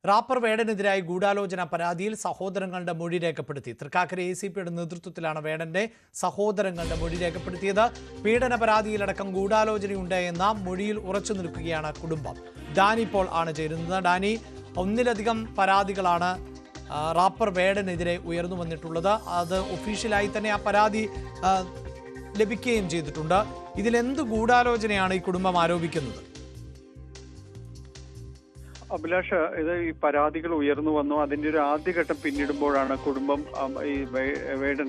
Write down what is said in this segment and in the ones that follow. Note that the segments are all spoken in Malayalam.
റാപ്പർ വേടനെതിരായി ഗൂഢാലോചന പരാതിയിൽ സഹോദരങ്ങളുടെ മൊഴി രേഖപ്പെടുത്തി. തൃക്കാക്കര ACPയുടെ നേതൃത്വത്തിലാണ് വേടന്റെ സഹോദരങ്ങളുടെ മൊഴി രേഖപ്പെടുത്തിയത്. പീഡന പരാതിയിലടക്കം ഗൂഢാലോചനയുണ്ട് എന്ന മൊഴിയിൽ ഉറച്ചു നിൽക്കുകയാണ് കുടുംബം. ഡാനി പോൾ ആണ് ചേരുന്നത്. ഡാനി, ഒന്നിലധികം പരാതികളാണ് റാപ്പർ വേടനെതിരെ ഉയർന്നു വന്നിട്ടുള്ളത്. അത് ഒഫീഷ്യലായി തന്നെ ആ പരാതി ലഭിക്കുകയും ചെയ്തിട്ടുണ്ട്. ഇതിലെന്ത് ഗൂഢാലോചനയാണ് ഈ കുടുംബം ആരോപിക്കുന്നത്? അഭിലാഷ്, ഇത് ഈ പരാതികൾ ഉയർന്നു വന്നു. അതിന്റെ ഒരു ആദ്യഘട്ടം പിന്നിടുമ്പോഴാണ് കുടുംബം ഈ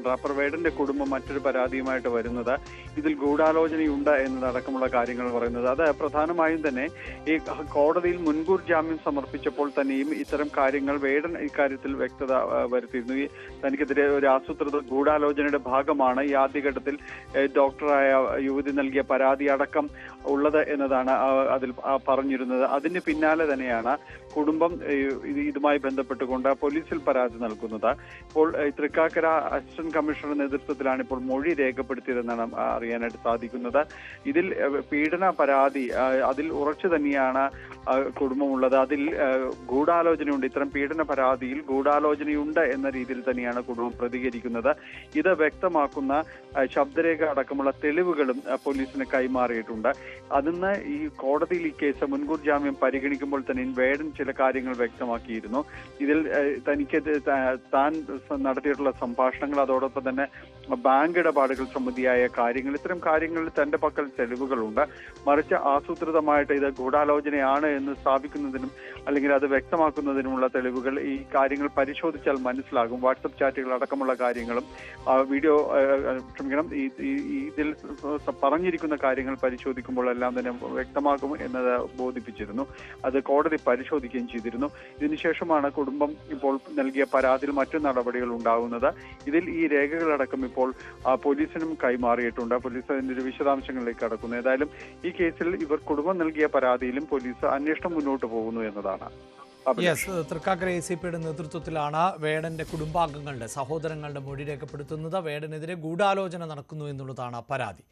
റാപ്പർ വേടന്റെ കുടുംബം മറ്റൊരു പരാതിയുമായിട്ട് വരുന്നത്. ഇതിൽ ഗൂഢാലോചനയുണ്ട് എന്നതടക്കമുള്ള കാര്യങ്ങൾ പറയുന്നത്. അത് പ്രധാനമായും തന്നെ ഈ കോടതിയിൽ മുൻകൂർ ജാമ്യം സമർപ്പിച്ചപ്പോൾ തന്നെയും ഇത്തരം കാര്യങ്ങൾ വേടൻ ഇക്കാര്യത്തിൽ വ്യക്തത വരുത്തിയിരുന്നു. ഈ തനിക്കെതിരെ ഒരു ആസൂത്രിത ഗൂഢാലോചനയുടെ ഭാഗമാണ് ഈ ആദ്യഘട്ടത്തിൽ ഡോക്ടറായ യുവതി നൽകിയ പരാതി അടക്കം ഉള്ളത് എന്നതാണ് അതിൽ പറഞ്ഞിരുന്നത്. അതിന് പിന്നാലെ തന്നെയാണ് കുടുംബം ഇതുമായി ബന്ധപ്പെട്ടുകൊണ്ട് പോലീസിൽ പരാതി നൽകുന്നത്. ഇപ്പോൾ തൃക്കാക്കര അസിസ്റ്റന്റ് കമ്മീഷണറുടെ നേതൃത്വത്തിലാണ് ഇപ്പോൾ മൊഴി രേഖപ്പെടുത്തിയതെന്നാണ് അറിയാനായിട്ട് സാധിക്കുന്നത്. ഇതിൽ പീഡന പരാതി അതിൽ ഉറച്ചു തന്നെയാണ് കുടുംബമുള്ളത്. അതിൽ ഗൂഢാലോചനയുണ്ട്, ഇത്തരം പീഡന പരാതിയിൽ ഗൂഢാലോചനയുണ്ട് എന്ന രീതിയിൽ തന്നെയാണ് കുടുംബം പ്രതികരിക്കുന്നത്. ഇത് വ്യക്തമാക്കുന്ന ശബ്ദരേഖ അടക്കമുള്ള തെളിവുകളും പോലീസിന് കൈമാറിയിട്ടുണ്ട്. അതിന്ന് ഈ കോടതിയിൽ ഈ കേസ് മുൻകൂർ ജാമ്യം പരിഗണിക്കുമ്പോൾ തന്നെ വേടൻ ചില കാര്യങ്ങൾ വ്യക്തമാക്കിയിരുന്നു. ഇതിൽ തനിക്ക് താൻ നടത്തിയിട്ടുള്ള സംഭാഷണങ്ങൾ, അതോടൊപ്പം തന്നെ ബാങ്ക് ഇടപാടുകൾ സംബന്ധിയായ കാര്യങ്ങൾ, ഇത്തരം കാര്യങ്ങളിൽ തന്റെ പക്കൽ തെളിവുകളുണ്ട്. മറിച്ച് ആസൂത്രിതമായിട്ട് ഇത് ഗൂഢാലോചനയാണ് എന്ന് സ്ഥാപിക്കുന്നതിനും അല്ലെങ്കിൽ അത് വ്യക്തമാക്കുന്നതിനുമുള്ള തെളിവുകൾ ഈ കാര്യങ്ങൾ പരിശോധിച്ചാൽ മനസ്സിലാകും. വാട്സപ്പ് ചാറ്റുകൾ അടക്കമുള്ള കാര്യങ്ങളും ഇതിൽ പറഞ്ഞിരിക്കുന്ന കാര്യങ്ങൾ പരിശോധിക്കുമ്പോൾ എല്ലാം തന്നെ വ്യക്തമാകും എന്നത് ബോധിപ്പിച്ചിരുന്നു. അത് കോടതി പരിശോധിക്കുകയും ചെയ്തിരുന്നു. ഇതിനുശേഷമാണ് കുടുംബം ഇപ്പോൾ നൽകിയ പരാതിയിൽ മറ്റു നടപടികൾ ഉണ്ടാകുന്നത്. ഇതിൽ ഈ രേഖകളടക്കം ഇപ്പോൾ പോലീസിനും കൈമാറിയിട്ടുണ്ട്. പോലീസ് അതിന്റെ ഒരു വിശദാംശങ്ങളിലേക്ക് കടക്കുന്നു. ഏതായാലും ഈ കേസിൽ ഇവർ കുടുംബം നൽകിയ പരാതിയിലും പോലീസ് അന്വേഷണം മുന്നോട്ട് പോകുന്നു എന്നതാണ്. തൃക്കാക്കര ACPയുടെ നേതൃത്വത്തിലാണ് വേടന്റെ കുടുംബാംഗങ്ങളുടെ സഹോദരങ്ങളുടെ മൊഴി രേഖപ്പെടുത്തുന്നത്. വേടനെതിരെ ഗൂഢാലോചന നടക്കുന്നു എന്നുള്ളതാണ് പരാതി.